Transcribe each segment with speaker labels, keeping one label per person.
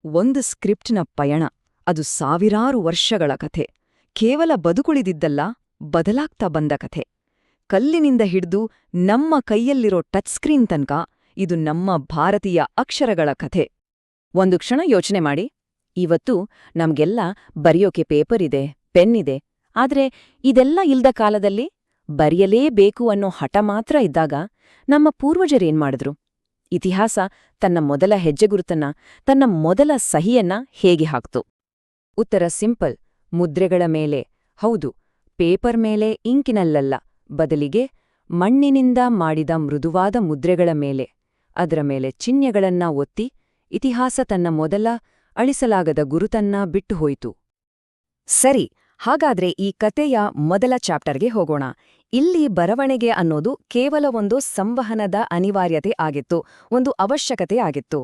Speaker 1: ಒಂದು ಸ್ಕ್ರಿಪ್ಟ್ನ ಪಯಣ, ಅದು ಸಾವಿರಾರು ವರ್ಷಗಳ ಕಥೆ. ಕೇವಲ ಬದುಕುಳಿದಿದ್ದಲ್ಲ, ಬದಲಾಗ್ತಾ ಬಂದ ಕಥೆ. ಕಲ್ಲಿನಿಂದ ಹಿಡ್ದು ನಮ್ಮ ಕೈಯಲ್ಲಿರೋ ಟಚ್ ಸ್ಕ್ರೀನ್ ತನ್ಕ ಇದು ನಮ್ಮ ಭಾರತೀಯ ಅಕ್ಷರಗಳ ಕಥೆ. ಒಂದು ಕ್ಷಣ ಯೋಚನೆ ಮಾಡಿ, ಇವತ್ತು ನಮ್ಗೆಲ್ಲ ಬರೆಯೋಕೆ ಪೇಪರ್ ಇದೆ, ಪೆನ್ ಇದೆ. ಆದ್ರೆ ಇದೆಲ್ಲ ಇಲ್ದ ಕಾಲದಲ್ಲಿ ಬರೆಯಲೇಬೇಕು ಅನ್ನೋ ಹಠ ಮಾತ್ರ ಇದ್ದಾಗ ನಮ್ಮ ಪೂರ್ವಜರೇನ್ ಮಾಡಿದ್ರು? ಇತಿಹಾಸ ತನ್ನ ಮೊದಲ ಹೆಜ್ಜೆಗುರುತನ್ನ, ತನ್ನ ಮೊದಲ ಸಹಿಯನ್ನ ಹೇಗೆ ಹಾಕ್ತು? ಉತ್ತರ ಸಿಂಪಲ್: ಮುದ್ರೆಗಳ ಮೇಲೆ. ಹೌದು, ಪೇಪರ್ ಮೇಲೆ, ಇಂಕಿನಲ್ಲಲ್ಲ, ಬದಲಿಗೆ ಮಣ್ಣಿನಿಂದ ಮಾಡಿದ ಮೃದುವಾದ ಮುದ್ರೆಗಳ ಮೇಲೆ. ಅದರ ಮೇಲೆ ಚಿಹ್ನೆಗಳನ್ನ ಒತ್ತಿ ಇತಿಹಾಸ ತನ್ನ ಮೊದಲ ಅಳಿಸಲಾಗದ ಗುರುತನ್ನ ಬಿಟ್ಟು ಹೋಯಿತು. ಸರಿ, ಹಾಗಾದ್ರೆ ಈ ಕತೆಯ ಮೊದಲ ಚಾಪ್ಟರ್ಗೆ ಹೋಗೋಣ. ಇಲ್ಲಿ ಬರವಣಿಗೆ ಅನ್ನೋದು ಕೇವಲ ಒಂದು ಸಂವಹನದ ಅನಿವಾರ್ಯತೆ ಆಗಿತ್ತು, ಒಂದು ಅವಶ್ಯಕತೆ ಆಗಿತ್ತು.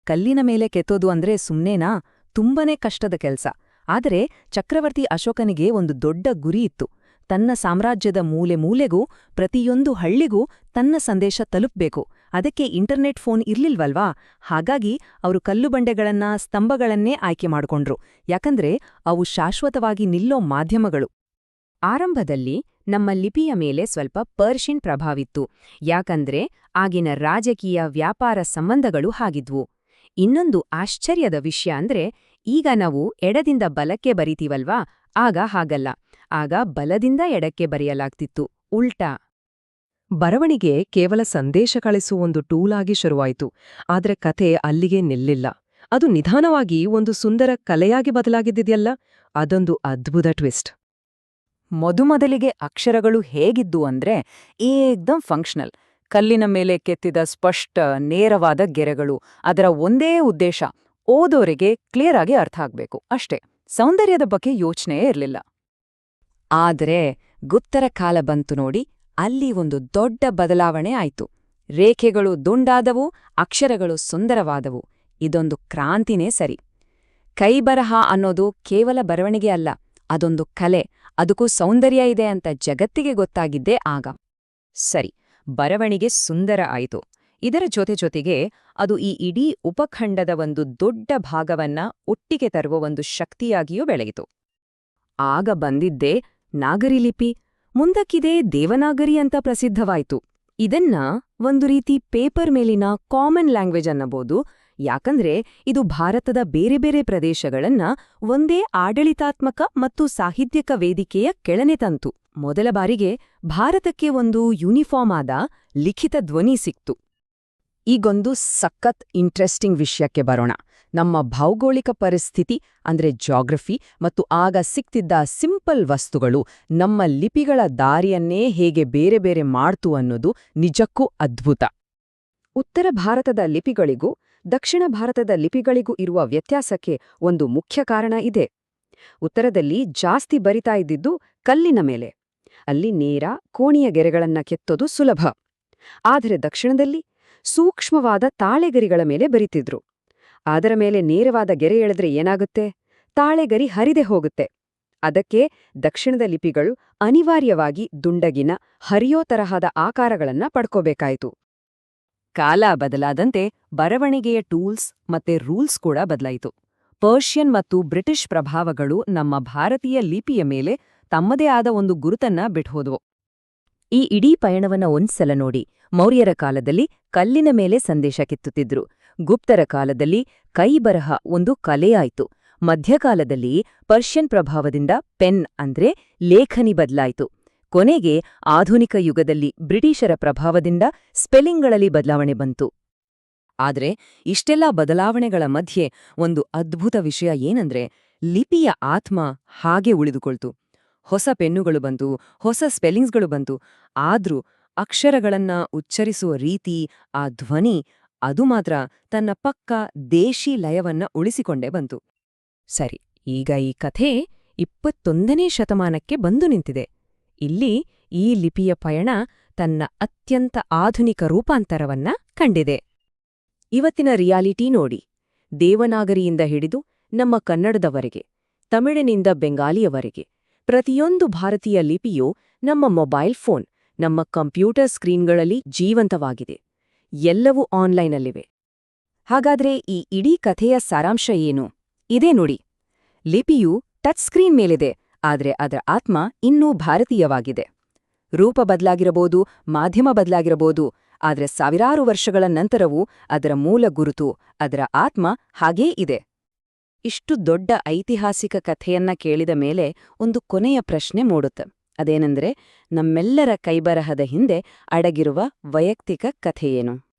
Speaker 1: ಕಲ್ಲಿನ ಮೇಲೆ ಕೆತ್ತೋದು ಅಂದ್ರೆ ಸುಮ್ನೇನಾ? ತುಂಬನೇ ಕಷ್ಟದ ಕೆಲ್ಸ. ಆದರೆ ಚಕ್ರವರ್ತಿ ಅಶೋಕನಿಗೆ ಒಂದು ದೊಡ್ಡ ಗುರಿ ಇತ್ತು. ತನ್ನ ಸಾಮ್ರಾಜ್ಯದ ಮೂಲೆ ಮೂಲೆಗೂ, ಪ್ರತಿಯೊಂದು ಹಳ್ಳಿಗೂ ತನ್ನ ಸಂದೇಶ ತಲುಪ್ಬೇಕು. ಅದಕ್ಕೆ ಇಂಟರ್ನೆಟ್ ಫೋನ್ ಇರ್ಲಿಲ್ವಲ್ವಾ? ಹಾಗಾಗಿ ಅವರು ಕಲ್ಲುಬಂಡೆಗಳನ್ನ, ಸ್ತಂಭಗಳನ್ನೇ ಆಯ್ಕೆ ಮಾಡ್ಕೊಂಡ್ರು. ಯಾಕಂದ್ರೆ ಅವು ಶಾಶ್ವತವಾಗಿ ನಿಲ್ಲೋ ಮಾಧ್ಯಮಗಳು. ಆರಂಭದಲ್ಲಿ ನಮ್ಮ ಲಿಪಿಯ ಮೇಲೆ ಸ್ವಲ್ಪ ಪರ್ಷಿಯನ್ ಪ್ರಭಾವಿತ್ತು. ಯಾಕಂದ್ರೆ ಆಗಿನ ರಾಜಕೀಯ, ವ್ಯಾಪಾರ ಸಂಬಂಧಗಳು ಹಾಗಿದ್ವು. ಇನ್ನೊಂದು ಆಶ್ಚರ್ಯದ ವಿಷಯ ಅಂದ್ರೆ, ಈಗ ನಾವು ಎಡದಿಂದ ಬಲಕ್ಕೆ ಬರೀತೀವಲ್ವಾ, ಆಗ ಹಾಗಲ್ಲ. ಆಗ ಬಲದಿಂದ ಎಡಕ್ಕೆ ಬರೆಯಲಾಗ್ತಿತ್ತು, ಉಲ್ಟಾ.
Speaker 2: ಬರವಣಿಗೆ ಕೇವಲ ಸಂದೇಶ ಕಳಿಸುವ ಒಂದು ಟೂಲ್ ಆಗಿ ಶುರುವಾಯಿತು. ಆದ್ರೆ ಕಥೆ ಅಲ್ಲಿಗೆ ನಿಲ್ಲಿಲ್ಲ. ಅದು ನಿಧಾನವಾಗಿ ಒಂದು ಸುಂದರ ಕಲೆಯಾಗಿ ಬದಲಾಗಿದ್ದಿದೆಯಲ್ಲ, ಅದೊಂದು ಅದ್ಭುತ ಟ್ವಿಸ್ಟ್.
Speaker 1: ಮೊದಲಿಗೆ ಅಕ್ಷರಗಳು ಹೇಗಿದ್ದು ಅಂದ್ರೆ ಏಕ್ದಮ್ ಫಂಕ್ಷನಲ್. ಕಲ್ಲಿನ ಮೇಲೆ ಕೆತ್ತಿದ ಸ್ಪಷ್ಟ, ನೇರವಾದ ಗೆರೆಗಳು. ಅದರ ಒಂದೇ ಉದ್ದೇಶ ಓದೋರಿಗೆ ಕ್ಲಿಯರ್ ಆಗಿ ಅರ್ಥ ಆಗ್ಬೇಕು ಅಷ್ಟೇ. ಸೌಂದರ್ಯದ ಬಗ್ಗೆ ಯೋಚನೆಯೇ ಇರಲಿಲ್ಲ. ಆದರೆ ಗುಪ್ತರ ಕಾಲ ಬಂತು ನೋಡಿ, ಅಲ್ಲಿ ಒಂದು ದೊಡ್ಡ ಬದಲಾವಣೆ ಆಯ್ತು. ರೇಖೆಗಳು ದುಂಡಾದವು, ಅಕ್ಷರಗಳು ಸುಂದರವಾದವು. ಇದೊಂದು ಕ್ರಾಂತಿನೇ ಸರಿ. ಕೈಬರಹ ಅನ್ನೋದು ಕೇವಲ ಬರವಣಿಗೆ ಅಲ್ಲ, ಅದೊಂದು ಕಲೆ. ಅದಕ್ಕೂ ಸೌಂದರ್ಯ ಇದೆ ಅಂತ ಜಗತ್ತಿಗೆ ಗೊತ್ತಾಗಿದ್ದೇ ಆಗ. ಸರಿ, ಬರವಣಿಗೆ ಸುಂದರ ಆಯಿತು. ಇದರ ಜೊತೆಗೆ ಅದು ಈ ಇಡೀ ಉಪಖಂಡದ ಒಂದು ದೊಡ್ಡ ಭಾಗವನ್ನ ಒಟ್ಟಿಗೆ ತರುವ ಒಂದು ಶಕ್ತಿಯಾಗಿಯೂ ಬೆಳೆಯಿತು. ಆಗ ಬಂದಿದ್ದೇ ನಾಗರಿ ಲಿಪಿ. ಮುಂದಕ್ಕಿದೆ ದೇವನಾಗರಿ ಅಂತ ಪ್ರಸಿದ್ಧವಾಯಿತು. ಇದನ್ನ ಒಂದು ರೀತಿ ಪೇಪರ್ ಮೇಲಿನ ಕಾಮನ್ ಲ್ಯಾಂಗ್ವೇಜ್ ಅನ್ನಬಹುದು. ಯಾಕಂದ್ರೆ ಇದು ಭಾರತದ ಬೇರೆ ಬೇರೆ ಪ್ರದೇಶಗಳನ್ನ ಒಂದೇ ಆಡಳಿತಾತ್ಮಕ ಮತ್ತು ಸಾಹಿತ್ಯಕ ವೇದಿಕೆಯ ಕೆಳನೆ ತಂತು. ಮೊದಲ ಬಾರಿಗೆ ಭಾರತಕ್ಕೆ ಒಂದು ಯೂನಿಫಾರ್ಮ್ ಆದ ಲಿಖಿತ ಧ್ವನಿ ಸಿಕ್ತು. ಈಗೊಂದು ಸಖತ್ ಇಂಟ್ರೆಸ್ಟಿಂಗ್ ವಿಷಯಕ್ಕೆ ಬರೋಣ. ನಮ್ಮ ಭೌಗೋಳಿಕ ಪರಿಸ್ಥಿತಿ ಅಂದ್ರೆ ಜಾಗ್ರಫಿ ಮತ್ತು ಆಗ ಸಿಕ್ತಿದ್ದ ಸಿಂಪಲ್ ವಸ್ತುಗಳು ನಮ್ಮ ಲಿಪಿಗಳ ದಾರಿಯನ್ನೇ ಹೇಗೆ ಬೇರೆ ಬೇರೆ ಮಾಡ್ತು ಅನ್ನೋದು ನಿಜಕ್ಕೂ ಅದ್ಭುತ. ಉತ್ತರ ಭಾರತದ ಲಿಪಿಗಳಿಗೂ ದಕ್ಷಿಣ ಭಾರತದ ಲಿಪಿಗಳಿಗೂ ಇರುವ ವ್ಯತ್ಯಾಸಕ್ಕೆ ಒಂದು ಮುಖ್ಯ ಕಾರಣ ಇದೆ. ಉತ್ತರದಲ್ಲಿ ಜಾಸ್ತಿ ಬರಿತಾ ಇದ್ದಿದ್ದು ಕಲ್ಲಿನ ಮೇಲೆ. ಅಲ್ಲಿ ನೇರ, ಕೋಣೆಯ ಗೆರೆಗಳನ್ನ ಕೆತ್ತೋದು ಸುಲಭ. ಆದರೆ ದಕ್ಷಿಣದಲ್ಲಿ ಸೂಕ್ಷ್ಮವಾದ ತಾಳೆಗರಿಗಳ ಮೇಲೆ ಬರಿತಿದ್ರು. ಅದರ ಮೇಲೆ ನೇರವಾದ ಗೆರೆ ಎಳೆದ್ರೆ ಏನಾಗುತ್ತೆ? ತಾಳೆಗರಿ ಹರಿದೆ ಹೋಗುತ್ತೆ. ಅದಕ್ಕೆ ದಕ್ಷಿಣದ ಲಿಪಿಗಳು ಅನಿವಾರ್ಯವಾಗಿ ದುಂಡಗಿನ, ಹರಿಯೋ ತರಹದ ಆಕಾರಗಳನ್ನ ಪಡ್ಕೋಬೇಕಾಯಿತು. ಕಾಲ ಬದಲಾದಂತೆ ಬರವಣಿಗೆಯ ಟೂಲ್ಸ್ ಮತ್ತೆ ರೂಲ್ಸ್ ಕೂಡ ಬದಲಾಯಿತು. ಪರ್ಷಿಯನ್ ಮತ್ತು ಬ್ರಿಟಿಷ್ ಪ್ರಭಾವಗಳು ನಮ್ಮ ಭಾರತೀಯ ಲಿಪಿಯ ಮೇಲೆ ತಮ್ಮದೇ ಆದ ಒಂದು ಗುರುತನ್ನ ಬಿಟ್ಹೋದ್ವು. ಈ ಇಡೀ ಪಯಣವನ್ನ ಒಂದ್ಸಲ ನೋಡಿ. ಮೌರ್ಯರ ಕಾಲದಲ್ಲಿ ಕಲ್ಲಿನ ಮೇಲೆ ಸಂದೇಶ ಕೆತ್ತುತ್ತಿದ್ರು. ಗುಪ್ತರ ಕಾಲದಲ್ಲಿ ಕೈಬರಹ ಒಂದು ಕಲೆಯಾಯಿತು. ಮಧ್ಯಕಾಲದಲ್ಲಿ ಪರ್ಷಿಯನ್ ಪ್ರಭಾವದಿಂದ ಪೆನ್ ಅಂದ್ರೆ ಲೇಖನಿ ಬದಲಾಯಿತು. ಕೊನೆಗೆ ಆಧುನಿಕ ಯುಗದಲ್ಲಿ ಬ್ರಿಟಿಷರ ಪ್ರಭಾವದಿಂದ ಸ್ಪೆಲ್ಲಿಂಗ್ಗಳಲ್ಲಿ ಬದಲಾವಣೆ ಬಂತು. ಆದ್ರೆ ಇಷ್ಟೆಲ್ಲ ಬದಲಾವಣೆಗಳ ಮಧ್ಯೆ ಒಂದು ಅದ್ಭುತ ವಿಷಯ ಏನಂದ್ರೆ, ಲಿಪಿಯ ಆತ್ಮ ಹಾಗೆ ಉಳಿದುಕೊಳ್ತು. ಹೊಸ ಪೆನ್ನುಗಳು ಬಂತು, ಹೊಸ ಸ್ಪೆಲ್ಲಿಂಗ್ಸ್ಗಳು ಬಂತು. ಆದ್ರೂ ಅಕ್ಷರಗಳನ್ನ ಉಚ್ಚರಿಸುವ ರೀತಿ, ಆ ಧ್ವನಿ, ಅದು ಮಾತ್ರ ತನ್ನ ಪಕ್ಕಾ ದೇಶಿ ಲಯವನ್ನ ಉಳಿಸಿಕೊಂಡೇ ಬಂತು. ಸರಿ, ಈಗ ಈ ಕಥೆ 21ನೇ ಶತಮಾನಕ್ಕೆ ಬಂದು ನಿಂತಿದೆ. ಇಲ್ಲಿ ಈ ಲಿಪಿಯ ಪಯಣ ತನ್ನ ಅತ್ಯಂತ ಆಧುನಿಕ ರೂಪಾಂತರವನ್ನ ಕಂಡಿದೆ. ಇವತ್ತಿನ ರಿಯಾಲಿಟಿ ನೋಡಿ. ದೇವನಾಗರಿಯಿಂದ ಹಿಡಿದು ನಮ್ಮ ಕನ್ನಡದವರೆಗೆ, ತಮಿಳಿನಿಂದ ಬೆಂಗಾಲಿಯವರೆಗೆ, ಪ್ರತಿಯೊಂದು ಭಾರತೀಯ ಲಿಪಿಯೂ ನಮ್ಮ ಮೊಬೈಲ್ ಫೋನ್, ನಮ್ಮ ಕಂಪ್ಯೂಟರ್ ಸ್ಕ್ರೀನ್ಗಳಲ್ಲಿ ಜೀವಂತವಾಗಿದೆ. ಎಲ್ಲವೂ ಆನ್ಲೈನಲ್ಲಿವೆ. ಹಾಗಾದ್ರೆ ಈ ಇಡೀ ಕಥೆಯ ಸಾರಾಂಶ ಏನು? ಇದೇ ನೋಡಿ. ಲಿಪಿಯು ಟಚ್ ಸ್ಕ್ರೀನ್ ಮೇಲಿದೆ, ಆದ್ರೆ ಅದರ ಆತ್ಮ ಇನ್ನೂ ಭಾರತೀಯವಾಗಿದೆ. ರೂಪ ಬದಲಾಗಿರಬಹುದು, ಮಾಧ್ಯಮ ಬದಲಾಗಿರಬಹುದು, ಆದ್ರೆ ಸಾವಿರಾರು ವರ್ಷಗಳ ನಂತರವೂ ಅದರ ಮೂಲ ಗುರುತು, ಅದರ ಆತ್ಮ ಹಾಗೇ ಇದೆ. ಇಷ್ಟು ದೊಡ್ಡ ಐತಿಹಾಸಿಕ ಕಥೆಯನ್ನ ಕೇಳಿದ ಮೇಲೆ ಒಂದು ಕೊನೆಯ ಪ್ರಶ್ನೆ ಮೂಡುತ್ತೆ. ಅದೇನೆಂದ್ರೆ, ನಮ್ಮೆಲ್ಲರ ಕೈಬರಹದ ಹಿಂದೆ ಅಡಗಿರುವ ವೈಯಕ್ತಿಕ ಕಥೆಯೇನು?